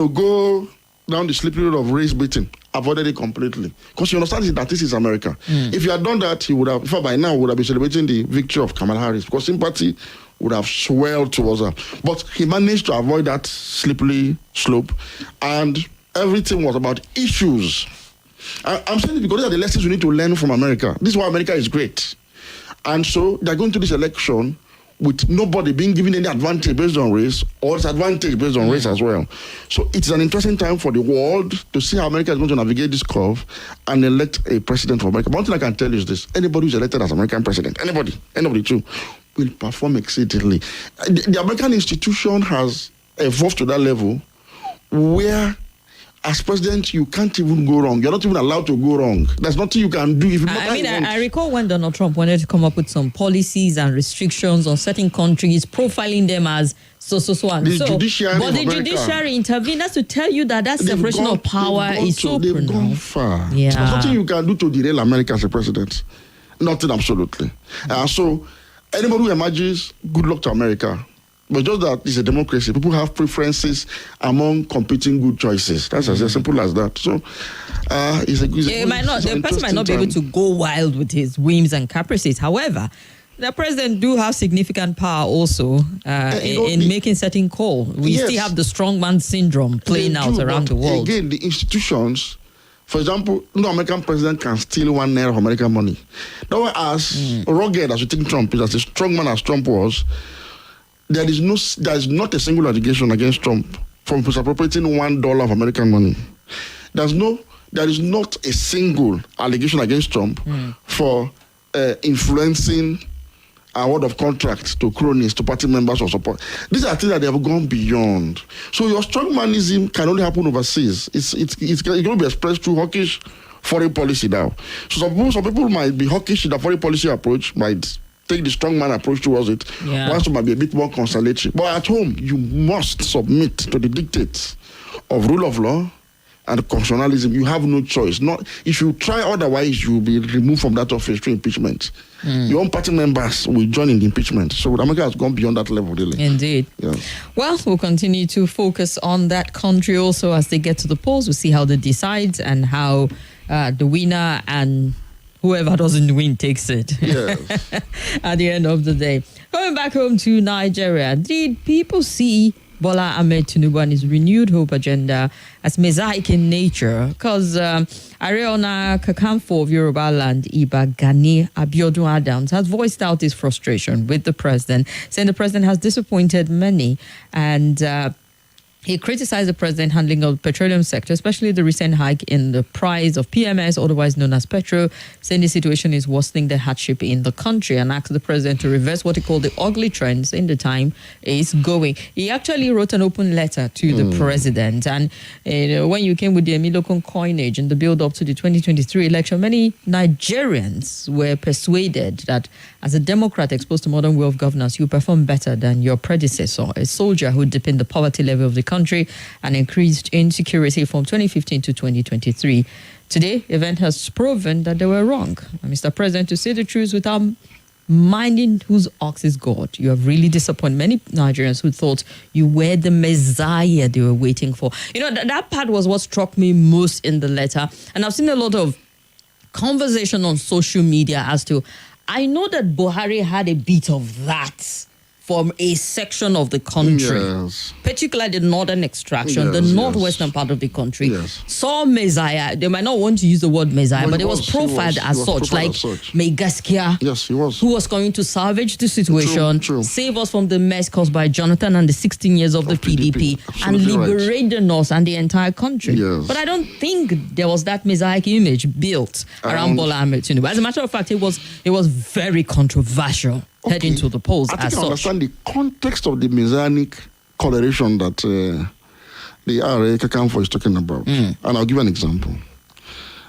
to go down the slippery road of race baiting, avoided it completely. Because you understand that this is America. If he had done that, he would have, by now, would have been celebrating the victory of Kamala Harris, because sympathy would have swelled towards her. But he managed to avoid that slippery slope, and everything was about issues. I'm saying it because these are the lessons we need to learn from America. This is why America is great. And so they're going to this election with nobody being given any advantage based on race or disadvantage based on race as well. So it's an interesting time for the world to see how America is going to navigate this curve and elect a president for America. One thing I can tell you is this: anybody who's elected as American president, anybody too, will perform exceedingly. The American institution has evolved to that level where, as president, you can't even go wrong. You're not even allowed to go wrong. There's nothing you can do if you I recall when Donald Trump wanted to come up with some policies and restrictions on certain countries, profiling them as so and the so. Judiciary but the judiciary intervened. That's to tell you that separation of power is so they've gone far. Yeah. There's nothing you can do to derail America as a president. Nothing, absolutely. So anybody who emerges, good luck to America. But just that it's a democracy. People have preferences among competing good choices. That's as simple as that. So, the person might not be able to go wild with his whims and caprices. However, the president do have significant power also in making certain calls. We still have the strongman syndrome playing out around the world. Again, the institutions. For example, no American president can steal $1 of American money. That way, as rugged as you think Trump is, as a strong man as Trump was, there is not a single allegation against Trump from misappropriating $1 of American money. There is not a single allegation against Trump for influencing a word of contract to cronies, to party members or support. These are things that they have gone beyond. So your strongmanism can only happen overseas. It's going to be expressed through hawkish foreign policy now. So some people might be hawkish in the foreign policy approach, might take the strongman approach towards it. Whilst it might be a bit more conciliatory. But at home, you must submit to the dictates of rule of law and constitutionalism. You have no choice. If you try otherwise, you will be removed from that office through impeachment. Your own party members will join in the impeachment. So America has gone beyond that level, really. Indeed. Yeah. Well, we'll continue to focus on that country also as they get to the polls. We'll see how they decide and how the winner and whoever doesn't win takes it. Yes. At the end of the day. Going back home to Nigeria, did people see Bola Ahmed Tinubu and his renewed hope agenda as mosaic in nature? Because Ariona Kakanfo of Yoruba Land, Iba Gani Abiodun Adams, has voiced out his frustration with the president, saying the president has disappointed many, and he criticized the president handling of the petroleum sector, especially the recent hike in the price of PMS, otherwise known as petrol, saying the situation is worsening the hardship in the country, and asked the president to reverse what he called the ugly trends in the time is going. He actually wrote an open letter to the president, and when you came with the Emilokun coinage in the build-up to the 2023 election, many Nigerians were persuaded that as a Democrat exposed to modern way of governance, you perform better than your predecessor, a soldier who deepened the poverty level of the country and increased insecurity from 2015 to 2023. Today, event has proven that they were wrong. Mr. President, to say the truth without minding whose ox is God, you have really disappointed many Nigerians who thought you were the Messiah they were waiting for. You know, that part was what struck me most in the letter. And I've seen a lot of conversation on social media as to, I know that Buhari had a bit of that from a section of the country, particularly the northern extraction, the northwestern part of the country, saw Messiah. They might not want to use the word Messiah, but it was profiled as such, like Megaskia, who was going to salvage the situation, save us from the mess caused by Jonathan and the 16 years of the PDP, and liberate the North and the entire country. But I don't think there was that Messiah image built around Bola Ahmed Tinubu. As a matter of fact, it was very controversial. Heading to the polls I think I understand the context of the messianic coloration that the RA Kakanfo is talking about. And I'll give you an example.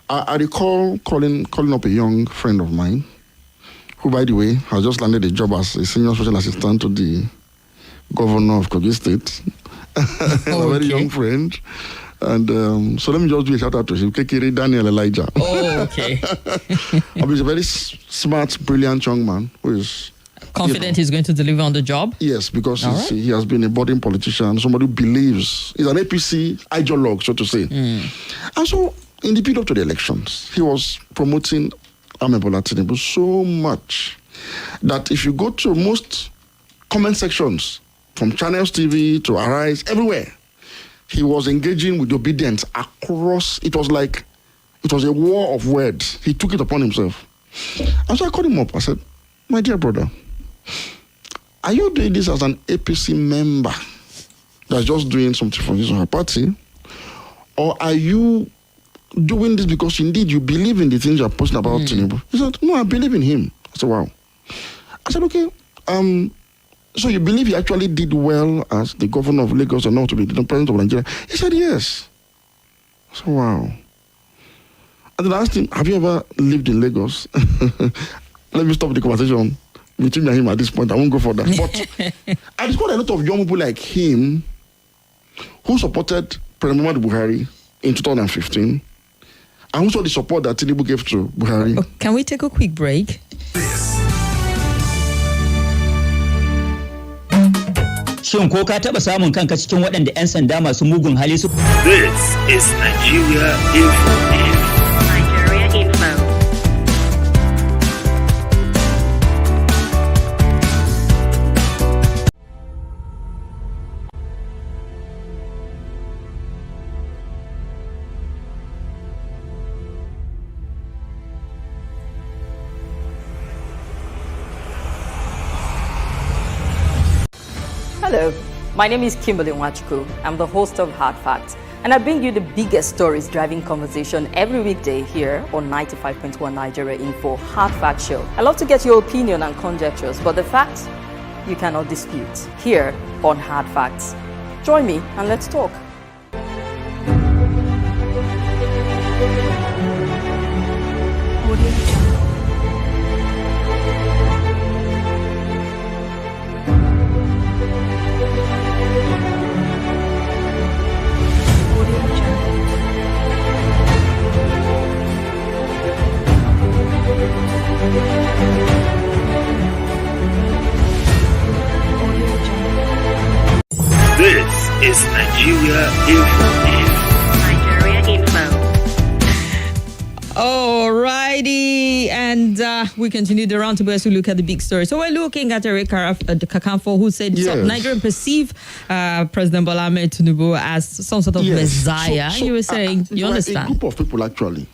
I recall calling up a young friend of mine, who, by the way, has just landed a job as a senior social assistant to the governor of Kogi State. A very young friend. And so let me just do a shout out to him, Kekere Daniel Elijah. Oh, okay. He's a very smart, brilliant young man who is confident he's going to deliver on the job? Yes, because he has been a budding politician, somebody who believes, he's an APC ideologue, so to say. And so, in the build-up to the elections, he was promoting Bola Tinubu so much that if you go to most comment sections, from Channels TV to Arise, everywhere, he was engaging with the obedience across. It was a war of words. He took it upon himself. And so I called him up. I said, my dear brother, are you doing this as an APC member that's just doing something for his or her party? Or are you doing this because indeed you believe in the things you're posting about Tinubu? He said, no, I believe in him. I said, wow. I said, okay, so you believe he actually did well as the governor of Lagos and not to be the president of Nigeria? He said, yes. I said, wow. And then I asked him, have you ever lived in Lagos? Let me stop the conversation between me and him at this point. I won't go further. But I discovered a lot of young people like him who supported President Muhammadu Buhari in 2015 and who saw the support that Tinubu gave to Buhari. Can we take a quick break? Shin ko ka taba samun kanka cikin waɗanda 'yan sanda masu mugun hali su? This is Nigeria Info. Nigeria Info. Hello, my name is Kimberly. I'm the host of Hard Facts, and I bring you the biggest stories driving conversation every weekday here on 95.1 Nigeria Info Hard Fact Show. I love to get your opinion and conjectures, but the facts you cannot dispute here on Hard Facts. Join me and let's talk. This is Nigeria Info. Nigeria Info. Alrighty, and we continue the roundtable as we look at the big story. So we're looking at Eric Kakanfo, who said Nigerians perceive President Bola Ahmed Tinubu as some sort of messiah. So you were saying, you understand? A group of people actually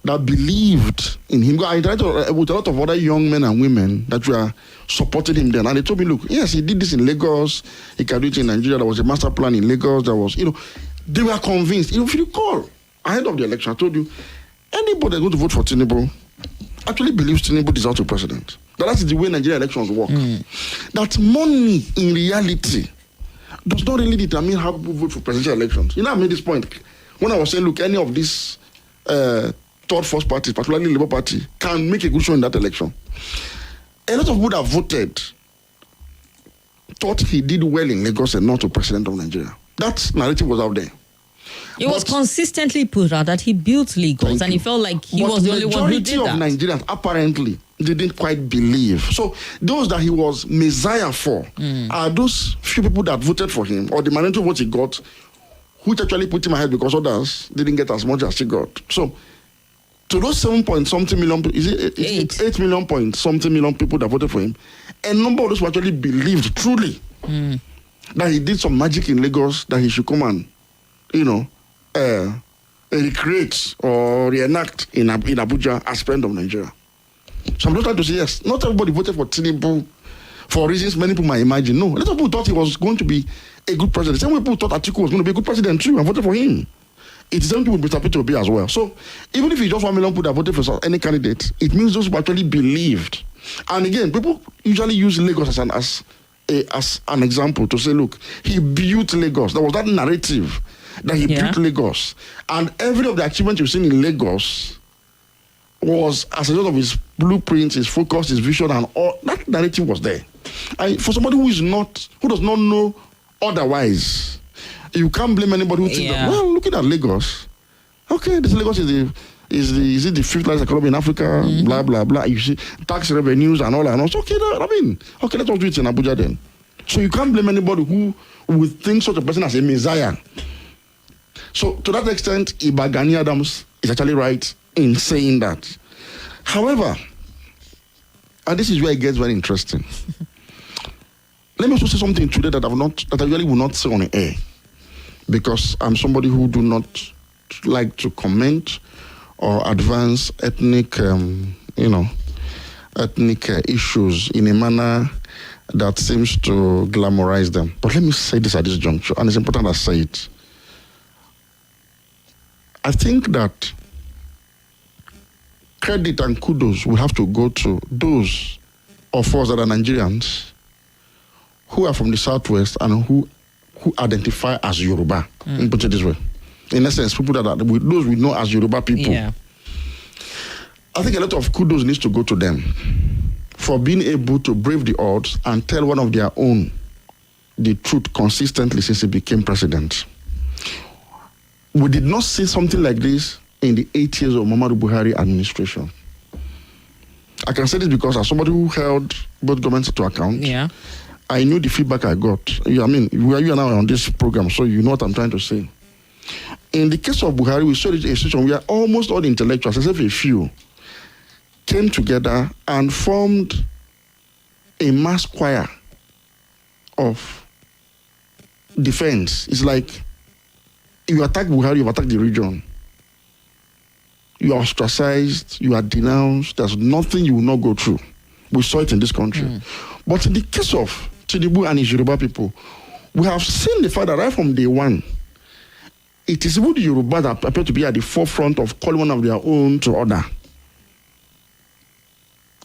that believed in him. I interacted with a lot of other young men and women that were supporting him then, and they told me, look, yes, he did this in Lagos, he can do it in Nigeria, there was a master plan in Lagos, there was, they were convinced. If you recall, ahead of the election, I told you, anybody that's going to vote for Tinubu actually believes Tinubu deserves to be president. That is the way Nigerian elections work. That money, in reality, does not really determine how people vote for presidential elections. I made this point when I was saying, look, any of these third force parties, particularly Labour Party, can make a good show in that election. A lot of people that voted thought he did well in Lagos and not to president of Nigeria. That narrative was out there. It was consistently put out that he built Lagos, and he felt like he was the only one who did that. The majority of Nigerians apparently didn't quite believe. So those that he was messiah for are those few people that voted for him, or the minority of what he got, which actually put him ahead because others didn't get as much as he got. So to those 7-point-something million, is it 8 million point something million people that voted for him, a number of those who actually believed truly that he did some magic in Lagos, that he should come and, recreate or reenact in Abuja as president of Nigeria. So I'm just trying to say, yes, not everybody voted for Tinubu for reasons many people might imagine. No, a lot of people thought he was going to be a good president. Same way people thought Atiku was going to be a good president too and voted for him. It's the same thing with Mr. Peter Obi as well. So even if it's just 1 million people that voted for any candidate, it means those who actually believed. And again, people usually use Lagos as an example to say, look, he built Lagos. There was that narrative that he built Lagos. And every of the achievements you've seen in Lagos was as a result of his blueprint, his focus, his vision, and all that narrative was there. And for somebody who does not know otherwise, you can't blame anybody who thinks that, well, looking at Lagos, okay, this Lagos is is it the fifth largest economy in Africa? Blah blah blah. You see tax revenues and all that. And also, okay, okay, let's do it in Abuja then. So you can't blame anybody who would think such a person as a messiah. So to that extent, Gani Adams is actually right in saying that. However, and this is where it gets very interesting. Let me also say something today that I really will not say on the air, because I'm somebody who do not like to comment or advance ethnic, issues in a manner that seems to glamorize them. But let me say this at this juncture, and it's important I say it. I think that credit and kudos will have to go to those of us that are Nigerians who are from the Southwest and who identify as Yoruba. Let me put it this way. In essence, people that are those we know as Yoruba people. Yeah. I think a lot of kudos needs to go to them for being able to brave the odds and tell one of their own the truth consistently since he became president. We did not see something like this in the 8 years of Muhammadu Buhari administration. I can say this because as somebody who held both governments to account, I knew the feedback I got. You and I are on this program, so you know what I'm trying to say. In the case of Buhari, we saw a situation where almost all the intellectuals, except a few, came together and formed a mass choir of defense. It's like, you attack Buhari, you attack the region. You are ostracized, you are denounced, there's nothing you will not go through. We saw it in this country. But in the case of Tinubu and his Yoruba people, we have seen the fact that right from day one, it is even the Yoruba that appear to be at the forefront of calling one of their own to order.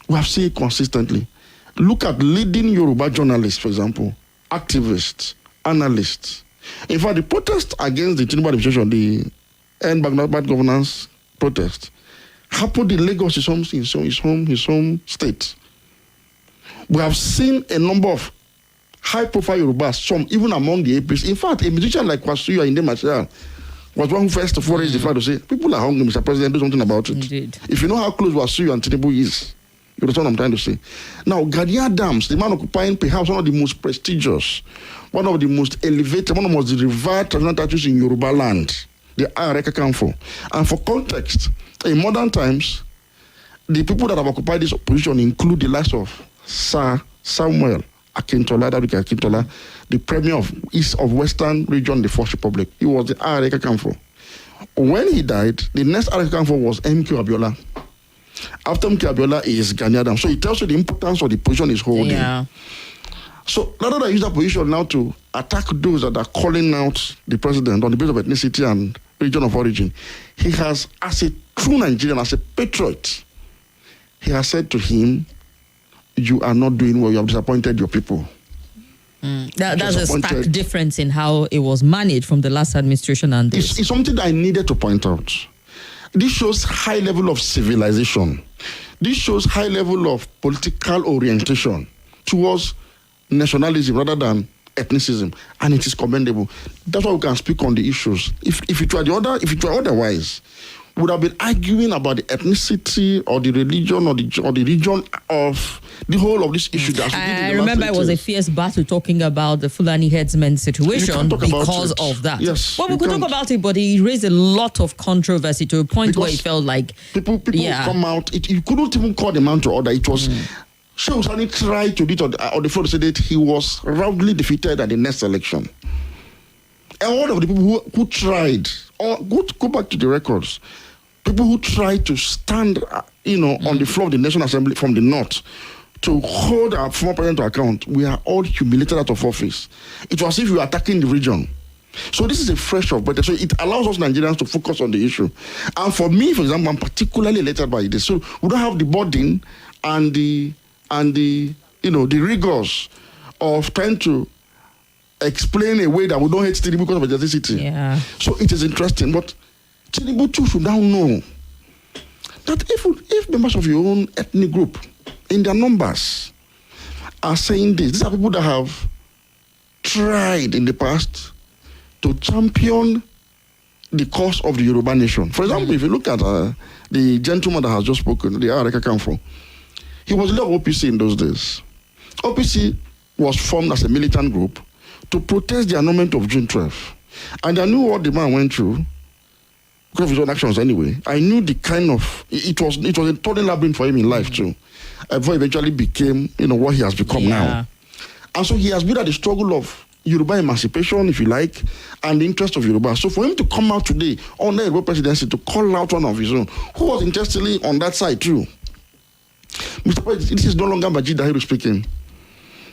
We have seen it consistently. Look at leading Yoruba journalists, for example, activists, analysts. In fact, the protest against the Tinubu administration, the end bad governance protest, happened in Lagos, his home state. We have seen a number of high-profile Yorubas, some even among the APs. In fact, a musician like Wasuya in Marshall was one who first raised the flag to say, people are hungry, Mr. President, do something about it. Indeed. If you know how close Wasuya and Tinubu is, you understand what I'm trying to say. Now, Gani Adams, the man occupying perhaps one of the most prestigious, one of the most elevated, one of the most revered traditional titles in Yoruba land, the Areka Kanfo. And for context, in modern times, the people that have occupied this position include the likes of Sir Samuel Akintola, the Premier of East of Western Region, the First Republic. He was the Areka Kanfo. When he died, the next Areka Kanfo was MQ Abiola. After MQ Abiola is Gani Adams. So it tells you the importance of the position he's holding. Yeah. So rather than use that position now to attack those that are calling out the president on the basis of ethnicity and region of origin, he has, as a true Nigerian, as a patriot, he has said to him, you are not doing well, you have disappointed your people. That's a stark difference in how it was managed from the last administration and this. It's something that I needed to point out. This shows high level of civilization. This shows high level of political orientation towards nationalism rather than ethnicism, and it is commendable. That's why we can speak on the issues. If it were otherwise, we would have been arguing about the ethnicity or the religion or the region of the whole of this issue. I remember it was a fierce battle talking about the Fulani headsmen situation because of that. Yes, well, we could talk about it, but it raised a lot of controversy to a point where it felt like people come out. You couldn't even call the man to order. It was. Sheikh Sani tried to do it on the floor to say that he was roundly defeated at the next election. And all of the people who tried, or go back to the records, people who tried to stand, on the floor of the National Assembly from the north to hold our former president to account, we are all humiliated out of office. It was as if we were attacking the region. So this is a fresh of breath. So it allows us Nigerians to focus on the issue. And for me, for example, I'm particularly elated by this. So we don't have the burden and the rigors of trying to explain a way that we don't hate Tinubu because of ethnicity. Yeah. So it is interesting, but Tinubu too should now know that if members of your own ethnic group, in their numbers, are saying this, these are people that have tried in the past to champion the cause of the Yoruba nation. For example, if you look at the gentleman that has just spoken, the Areka Kamfo, he was leader of OPC in those days. OPC was formed as a militant group to protest the annulment of June 12. And I knew what the man went through because of his own actions anyway. I knew the kind of, it was a total labyrinth for him in life too. Before he eventually became, what he has become now. And so he has been at the struggle of Yoruba emancipation, if you like, and the interest of Yoruba. So for him to come out today on the Yoruba presidency to call out one of his own, who was interestingly on that side too. Mr. President, this is no longer Majeed Dahiru speaking.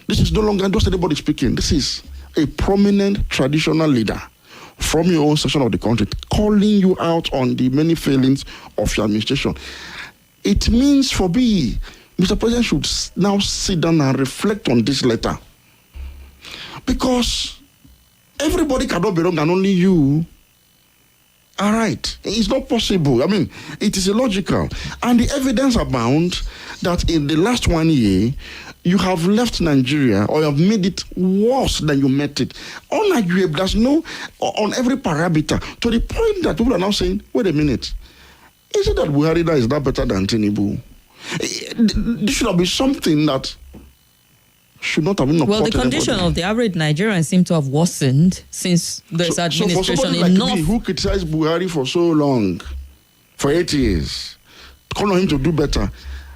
This is no longer just anybody speaking. This is a prominent traditional leader from your own section of the country calling you out on the many failings of your administration. It means for me, Mr. President should now sit down and reflect on this letter. Because everybody cannot be wrong and only you are right. It's not possible. I mean, it is illogical. And the evidence abound that in the last 1 year, you have left Nigeria or you have made it worse than you met it. Unarguable, there's no, on every parameter, to the point that people are now saying, wait a minute, is it that Buhari is that better than Tinubu? This should have been something that should not have been. Well, the condition of the average Nigerian seems to have worsened since this administration. So for somebody like me who criticized Buhari for so long, for 8 years, call on him to do better,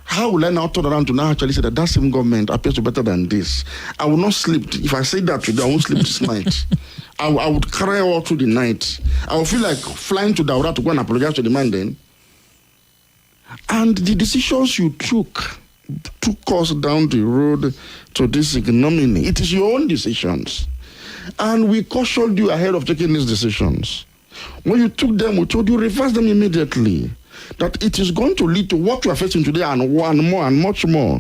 how will I now turn around to now actually say that same government appears to be better than this? I will not sleep. If I say that today, I won't sleep this night. I would cry all through the night. I will feel like flying to Daura to go and apologize to the man then. And the decisions you took us down the road to this ignominy. It is your own decisions. And we cautioned you ahead of taking these decisions. When you took them, we told you reverse them immediately. That it is going to lead to what you are facing today and more and much more.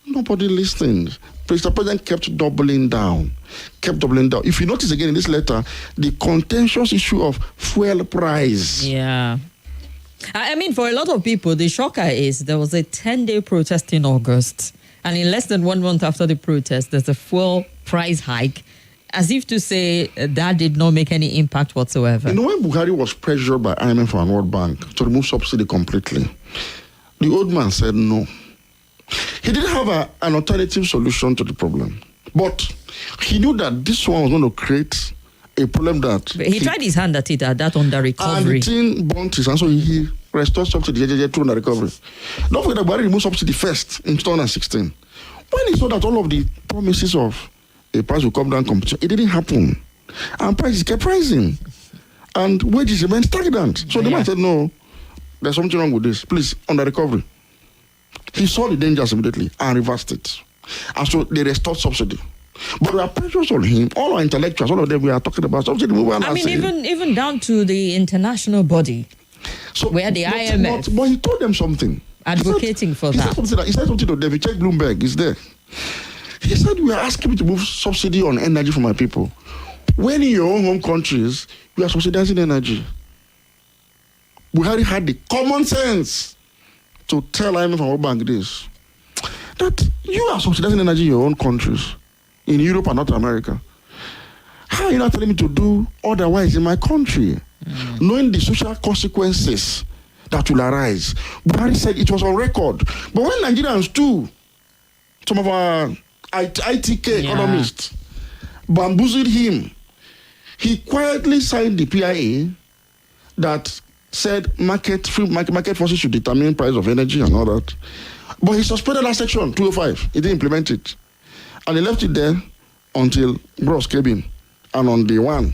Nobody listened. Mr. President kept doubling down. If you notice again in this letter, the contentious issue of fuel price. Yeah. I mean, for a lot of people, the shocker is there was a 10-day protest in August. And in less than 1 month after the protest, there's a fuel price hike, as if to say that did not make any impact whatsoever. When Buhari was pressured by IMF and World Bank to remove subsidy completely, the old man said no. He didn't have an alternative solution to the problem. But he knew that this one was going to create a problem that... He tried his hand at it, at that under recovery. And the thing burnt his hand, so he restored subsidy through under recovery. Don't forget that Buhari removed subsidy first in 2016. When he saw that all of the promises of a price will come down competition, it didn't happen. And prices kept rising. And wages remained stagnant. So the man said, no, there's something wrong with this. Please, under recovery. He saw the dangers immediately and reversed it. And so they restored subsidy. But we are pressures on him, all our intellectuals, all of them, we are talking about subsidy. I mean, even down to the international body, where the IMF... But he told them something. Advocating for that. He said something to them. Check Bloomberg, is there. He said, we are asking me to move subsidy on energy for my people. When in your own home countries, you are subsidizing energy. Buhari had the common sense to tell IMF and World Bank this, that you are subsidizing energy in your own countries, in Europe and North America. How are you not telling me to do otherwise in my country? Knowing the social consequences that will arise. Buhari said it was on record. But when Nigerians too, some of our ITK economists bamboozled him, he quietly signed the PIA that said market forces should determine price of energy and all that. But he suspended that section 205. He didn't implement it. And he left it there until Bros came in. And on day one,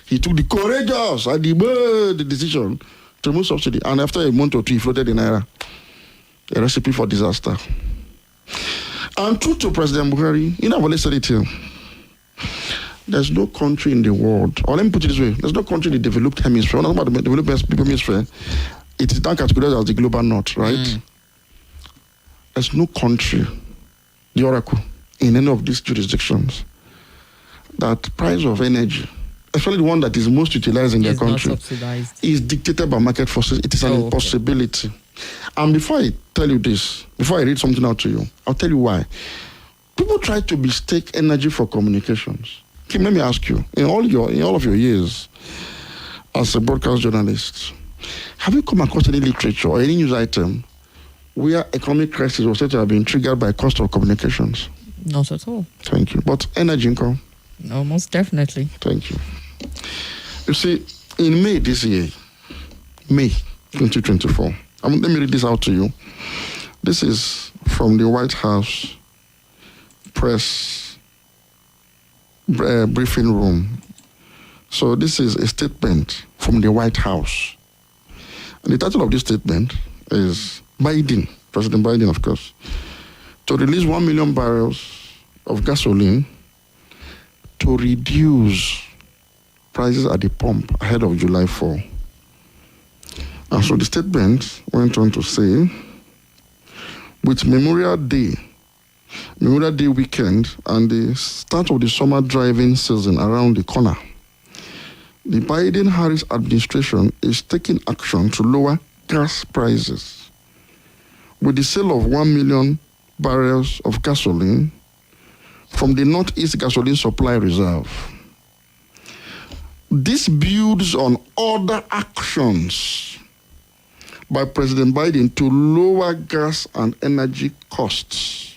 he took the courageous and the decision to remove subsidy. And after a month or two, he floated the naira. A recipe for disaster. And true to President Buhari, I've always said it here. There's no country in the world, or let me put it this way, there's no country in the developed hemisphere. We're not about the developed hemisphere. It is now categorized as the global north, right? There's no country, the oracle, in any of these jurisdictions that price of energy, especially the one that is most utilized in their country, is dictated by market forces. It is an impossibility. And before I tell you this, before I read something out to you, I'll tell you why. People try to mistake energy for communications. Kim, let me ask you, in all of your years, as a broadcast journalist, have you come across any literature or any news item where economic crisis was said to have been triggered by cost of communications? Not at all. Thank you. But energy income? No, most definitely. Thank you. You see, in May this year, May 2024, let me read this out to you. This is from the White House press briefing room. So this is a statement from the White House. And the title of this statement is Biden, President Biden, of course, to release 1 million barrels of gasoline to reduce prices at the pump ahead of July 4. And so the statement went on to say, with Memorial Day weekend and the start of the summer driving season around the corner, the Biden-Harris administration is taking action to lower gas prices with the sale of 1 million barrels of gasoline from the Northeast Gasoline Supply Reserve. This builds on other actions by President Biden to lower gas and energy costs,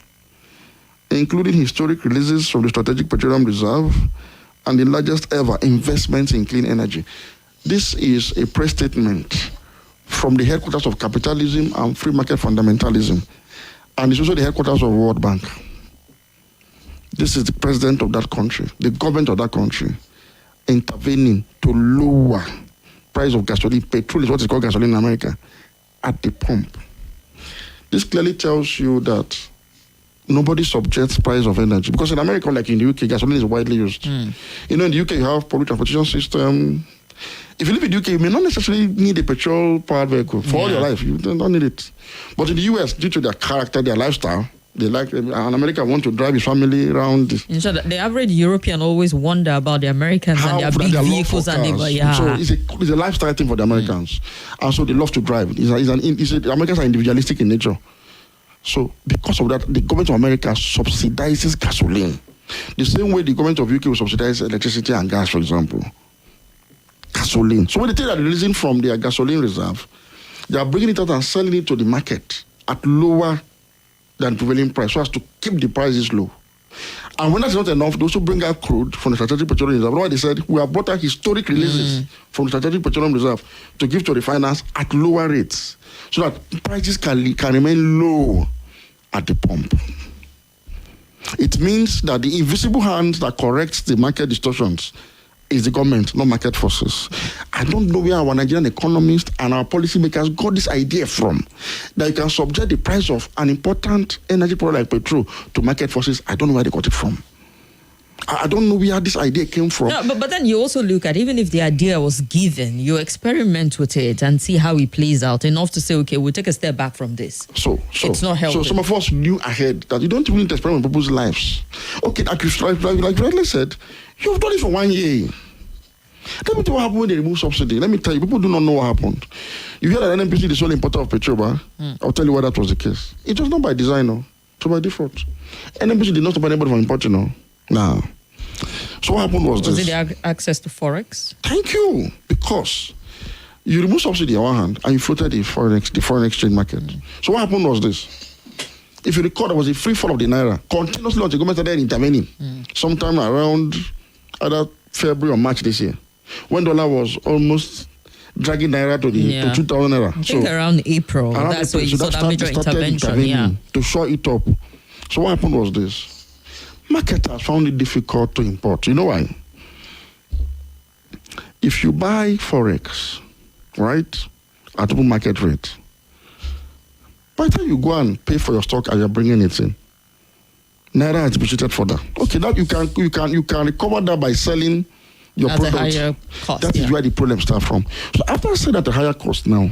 including historic releases from the Strategic Petroleum Reserve and the largest ever investments in clean energy. This is a press statement from the headquarters of capitalism and free market fundamentalism, and it's also the headquarters of World Bank. This is the president of that country, the government of that country, intervening to lower price of gasoline. Petrol is what is called gasoline in America, at the pump. This clearly tells you that nobody subjects price of energy, because in America, like in the UK, gasoline is widely used. You know, in the UK, you have public transportation system. If you live in the UK, you may not necessarily need a petrol-powered vehicle for all your life. You don't need it. But in the US, due to their character, their lifestyle, they like, an American want to drive his family around. So the average European always wonder about the Americans and their big vehicles and So it's a lifestyle thing for the Americans. And so they love to drive. The Americans are individualistic in nature. So because of that, the government of America subsidizes gasoline. The same way the government of UK will subsidize electricity and gas, for example. Gasoline. So when they take that releasing from their gasoline reserve, they are bringing it out and selling it to the market at lower than prevailing price, so as to keep the prices low. And when that's not enough, they also bring out crude from the Strategic Petroleum Reserve. That's why they said we have brought out historic releases from the Strategic Petroleum Reserve to give to refiners at lower rates, so that prices can remain low at the pump. It means that the invisible hand that corrects the market distortions is the government, not market forces. I don't know where our Nigerian economists and our policymakers got this idea from, that you can subject the price of an important energy product like petrol to market forces. I don't know where they got it from. I don't know where this idea came from. No, but then you also look at, even if the idea was given, you experiment with it and see how it plays out, enough to say, okay, we'll take a step back from this. So it's not helping. So some of us knew ahead that you don't even need to experiment with people's lives. Okay, like rightly said, you've done it for 1 year. Let me tell you what happened when they removed subsidy. Let me tell you, people do not know what happened. You hear that NNPC is the sole importer of petrol, but I'll tell you why that was the case. It was not by design, no. It was by default. NNPC did not stop anybody from importing, no. Nah. So what happened was this. Was it the access to Forex? Thank you. Because you remove subsidy on one hand and you floated the foreign exchange market. So what happened was this. If you recall, there was a free fall of the Naira. Continuously, the government started intervening. Sometime around either February or March this year, when dollar was almost dragging Naira to 2,000 Naira. I think around April. That's when you saw that major intervention. To shore it up. So what happened was this. Marketers found it difficult to import. You know why? If you buy Forex, right, at open market rate, by the time you go and pay for your stock and you're bringing it in, Naira has depreciated further. Okay, now you can recover that by selling your product. At a higher cost. That is where the problem starts from. So after selling at a higher cost now,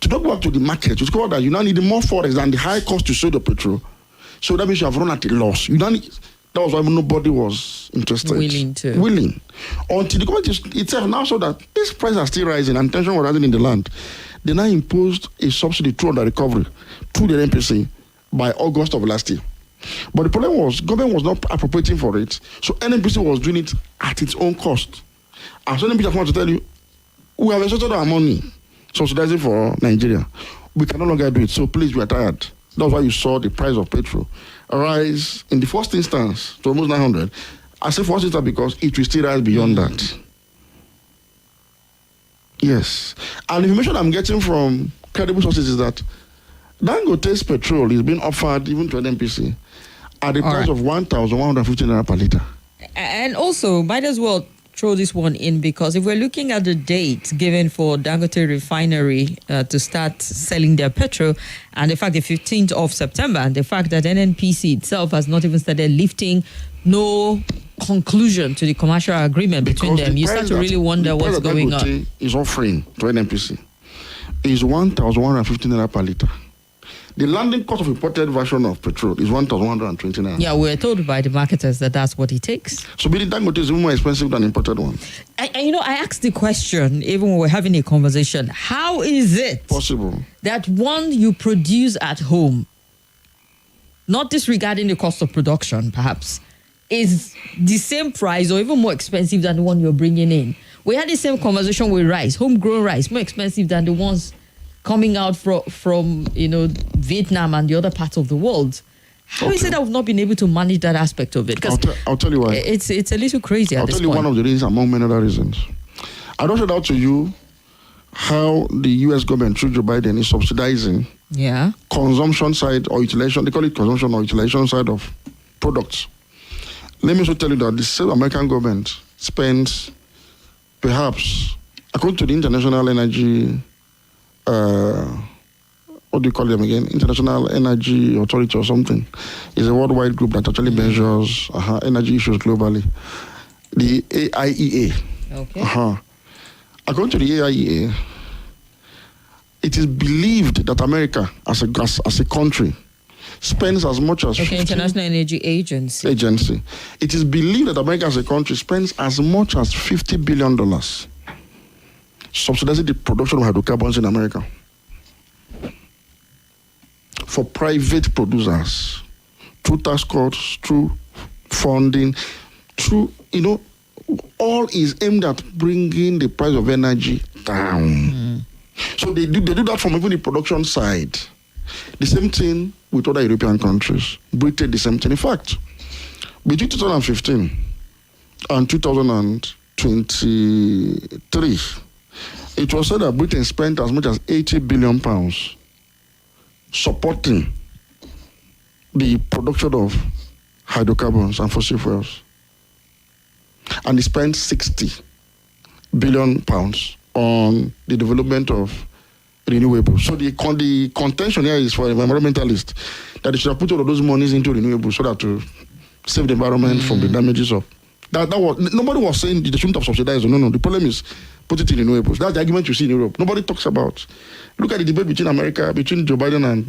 to not go back to the market, you discover that you now need more Forex than the high cost to sell the petrol. So that means you have run at a loss. You don't need, that was why nobody was interested. Willing. Until the government itself now saw that these prices are still rising and tension was rising in the land. They now imposed a subsidy through the recovery through the NPC by August of last year. But the problem was, government was not appropriating for it, so NNPC was doing it at its own cost. And so NNPC wanted to tell you, We have exhausted our money subsidizing for Nigeria. We can no longer do it. So please, we are tired. That's why you saw the price of petrol rise in the first instance to almost 900. I say first instance because it will still rise beyond that. Yes. And the information I'm getting from credible sources is that Dangote's petrol is being offered even to an NPC at the price of 1,150 naira per litre. And also, might as well throw this one in, because if we're looking at the date given for Dangote Refinery to start selling their petrol, and the fact the 15th of September, and the fact that NNPC itself has not even started lifting, no conclusion to the commercial agreement between them, you start to really wonder what's going on. Is offering to NNPC is 1,150 naira per litre. The landing cost of imported version of petrol is 1,120 naira. Yeah, we're told by the marketers that that's what it takes. So the Dangote is even more expensive than imported one. I asked the question, even when we're having a conversation, how is it possible that one you produce at home, not disregarding the cost of production perhaps, is the same price or even more expensive than the one you're bringing in? We had the same conversation with rice, homegrown rice, more expensive than the ones coming out from Vietnam and the other parts of the world. How is it that we've not been able to manage that aspect of it? Because I'll tell you why. It's a little crazy. I'll tell you one of the reasons among many other reasons. I don't shout out to you how the U.S. government through Joe Biden is subsidizing consumption side or utilization. They call it consumption or utilization side of products. Let me also tell you that the same American government spends perhaps, according to the International Energy what do you call them again? International Energy Authority or something. It's a worldwide group that actually measures energy issues globally. The AIEA. Okay. According to the AIEA, it is believed that America, as a country, spends as much as International Energy Agency. It is believed that America, as a country, spends as much as $50 billion subsidizing the production of hydrocarbons in America for private producers, through tax cuts, through funding, through, all is aimed at bringing the price of energy down. So they do that from even the production side. The same thing with other European countries. Britain, the same thing. In fact, between 2015 and 2023, it was said that Britain spent as much as £80 billion supporting the production of hydrocarbons and fossil fuels. And they spent £60 billion on the development of renewables. So the contention here is for environmentalists that they should have put all of those monies into renewables so that to save the environment from the damages of that was nobody was saying they shouldn't have subsidized. No. The problem is put it in renewables. That's the argument you see in Europe. Nobody talks about. Look at the debate between Joe Biden and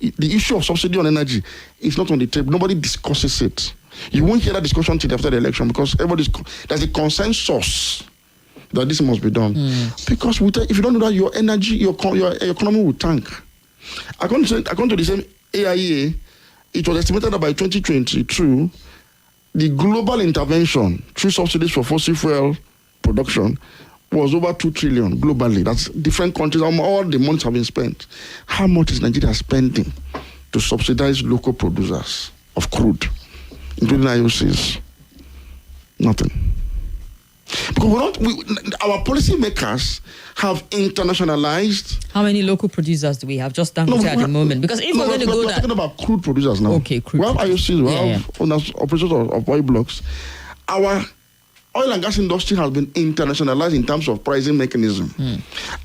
the issue of subsidy on energy is not on the table. Nobody discusses it. You won't hear that discussion till after the election because there's a consensus that this must be done. Because if you don't do that, your energy, your economy will tank. According to the same AIEA, it was estimated that by 2022, the global intervention through subsidies for fossil fuel production was over 2 trillion globally. That's different countries. All the monies have been spent. How much is Nigeria spending to subsidize local producers of crude, including IOCs? Nothing. Because our policymakers have internationalized. How many local producers do we have? Just at the moment. Because if we're going to go talking about crude producers now. Okay, crude. We have IOCs, we have operators of oil blocks. Our oil and gas industry has been internationalized in terms of pricing mechanism.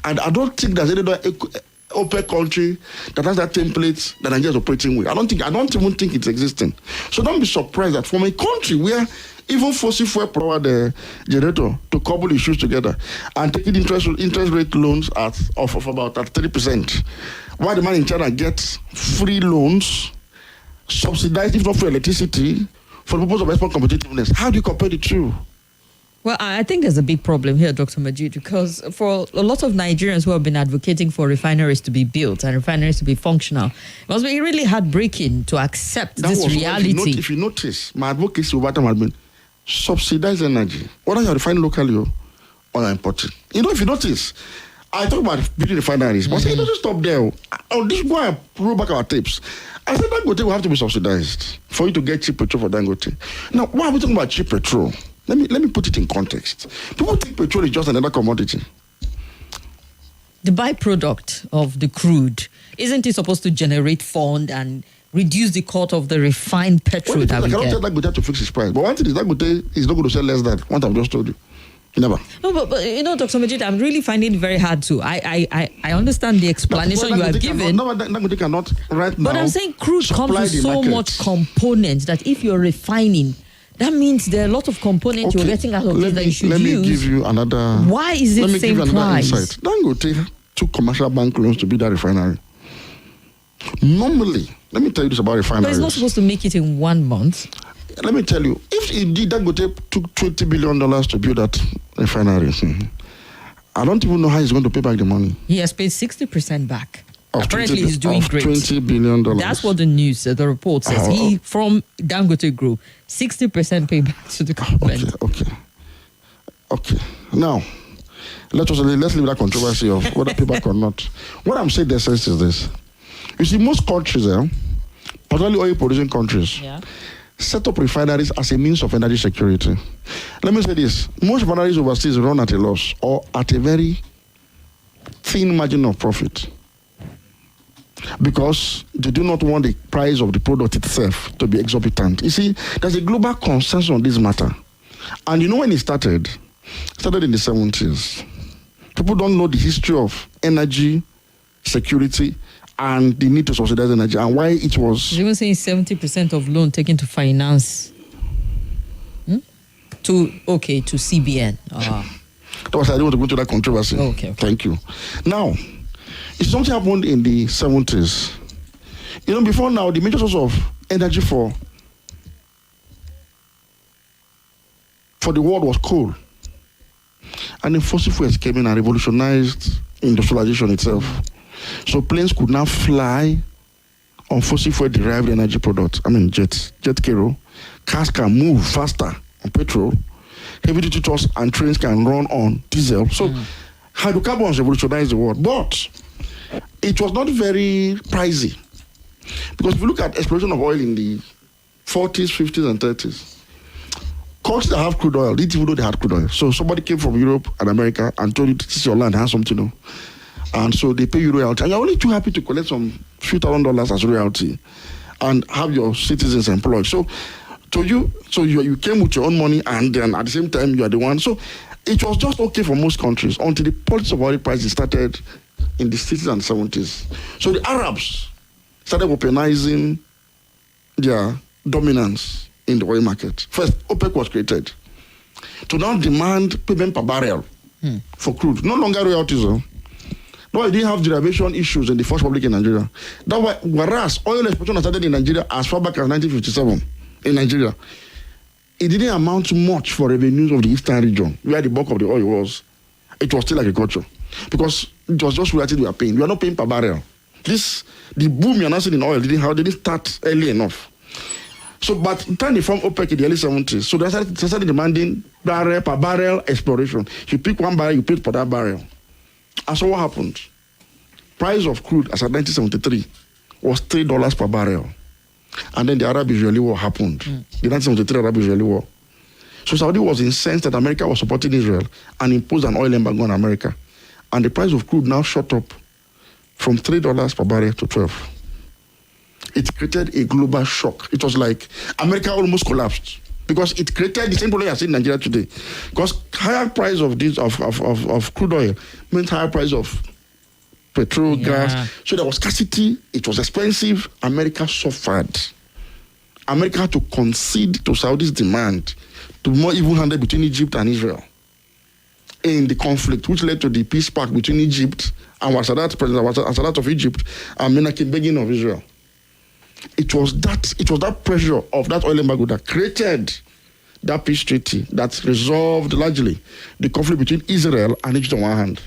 And I don't think there's any other OPEC country that has that template that Nigeria is operating with. I don't even think it's existing. So don't be surprised that from a country where even fossil fuel powered generator to couple issues together and taking interest rate loans of about 3%, while the man in China gets free loans, subsidized if not for electricity, for the purpose of export competitiveness. How do you compare the two? Well, I think there's a big problem here, Dr. Majeed, because for a lot of Nigerians who have been advocating for refineries to be built and refineries to be functional, it must be really heartbreaking to accept this reality. If you notice, my advocacy over time has been subsidize energy, whether you refine locally or oil importing. If you notice, I talk about building refineries, but it doesn't stop there. On this why I roll back our tapes. I said Dangote will have to be subsidized for you to get cheap petrol for Dangote. Now, why are we talking about cheap petrol? Let me put it in context. People think petrol is just another commodity. The byproduct of the crude, isn't it supposed to generate fund and reduce the cost of the refined petrol that we get? I cannot tell Dangote to fix his price. But one thing is Dangote is not going to sell less than what I've just told you. Never. No, but Dr. Majeed, I'm really finding it very hard to. I understand the explanation you have given. Dangote cannot right now. But I'm saying crude comes with so much components that if you're refining, that means there are a lot of components you're getting out of it that you should use. Let me give you another. Why is it the same price? Insight. Dangote took commercial bank loans to build that refinery. Normally, let me tell you this about refineries. But it's not supposed to make it in 1 month. Let me tell you, if indeed Dangote took $20 billion to build that refinery, I don't even know how he's going to pay back the money. He has paid 60% back. Apparently, he's doing great. $20 billion. That's what the news, the report says. He, from Dangote Group, 60% payback to the government. Okay. Now, let's leave that controversy of whether payback or not. What I'm saying, the sense is this. You see, most countries, particularly oil-producing countries, set up refineries as a means of energy security. Let me say this. Most refineries overseas run at a loss or at a very thin margin of profit because they do not want the price of the product itself to be exorbitant. You see, there's a global consensus on this matter. And when it started in the 70s. People don't know the history of energy security and the need to subsidize energy and why it was. You're even saying 70% of loan taken to finance to CBN. That was I didn't want to go into that controversy. Okay. Thank you. Now, if something happened in the 70s, before now, the major source of energy for the world was coal. And then fossil fuels came in and revolutionized industrialization itself. So planes could now fly on fossil fuel derived energy products. Jet kero. Cars can move faster on petrol. Heavy duty trucks and trains can run on diesel. So hydrocarbons revolutionized the world. But it was not very pricey. Because if you look at exploration of oil in the 40s, 50s, and 30s, countries that have crude oil didn't even know they had crude oil. So somebody came from Europe and America and told you, this is your land, have something to know. And so they pay you royalty. And you're only too happy to collect some few $1,000s as royalty and have your citizens employed. So you came with your own money and then at the same time you are the one. So it was just okay for most countries until the politics of oil prices started in the 60s and 70s. So the Arabs started weaponizing their dominance in the oil market. First, OPEC was created to now demand payment per barrel for crude. No longer royalties. No, it didn't have derivation issues in the First Republic in Nigeria. That was, whereas oil exploration started in Nigeria as far back as 1957 in Nigeria, it didn't amount to much for revenues of the eastern region, where the bulk of the oil was. It was still agriculture. Because it was just royalties we were paying. We are not paying per barrel. The boom you're not seeing in oil didn't start early enough. So, but turning from OPEC in the early 70s, so they started demanding barrel per barrel exploration. You pick one barrel, you pay for that barrel. And so what happened? Price of crude as of 1973 was $3 per barrel. And then the Arab-Israeli war happened. The 1973 Arab-Israeli war. So Saudi was incensed that America was supporting Israel and imposed an oil embargo on America. And the price of crude now shot up from $3 per barrel to $12. It created a global shock. It was like America almost collapsed because it created the same problem I see in Nigeria today. Because higher price of crude oil meant higher price of petrol, gas. So there was scarcity. It was expensive. America suffered. America had to concede to Saudi's demand to be more even-handed between Egypt and Israel in the conflict, which led to the peace pact between Egypt and President Sadat of Egypt and Menachem Begin of Israel. It was that pressure of that oil embargo that created that peace treaty that resolved largely the conflict between Israel and Egypt on one hand.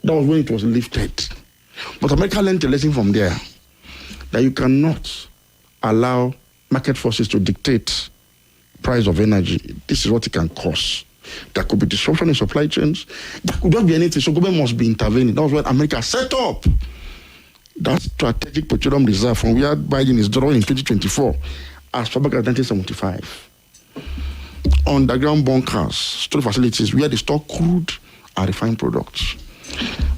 That was when it was lifted. But America learned a lesson from there that you cannot allow market forces to dictate price of energy. This is what it can cost. There could be disruption in supply chains. There could not be anything. So government must be intervening. That was what America set up. That strategic petroleum reserve from where Biden is drawing in 2024 as far back as 1975. Underground bunkers, storage facilities where they store crude and refined products.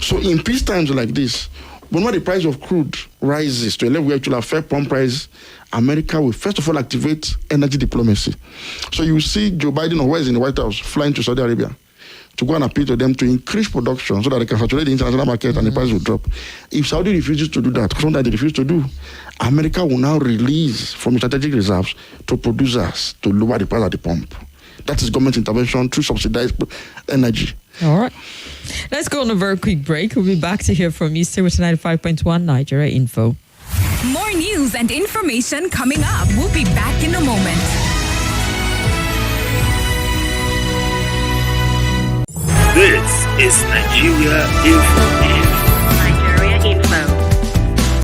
So in peace times like this, when the price of crude rises to a level where it will affect pump price, America will first of all activate energy diplomacy. So you see Joe Biden, or who is in the White House, flying to Saudi Arabia to go and appeal to them to increase production so that they can saturate the international market and the price will drop. If Saudi refuses to do that, something that they refuse to do, America will now release from the strategic reserves to producers to lower the price at the pump. That is government intervention through subsidized energy. All right. Let's go on a very quick break. We'll be back to hear from you. Stay with 95.1 Nigeria Info. More news and information coming up. We'll be back in a moment. This is Nigeria Info. Nigeria Info.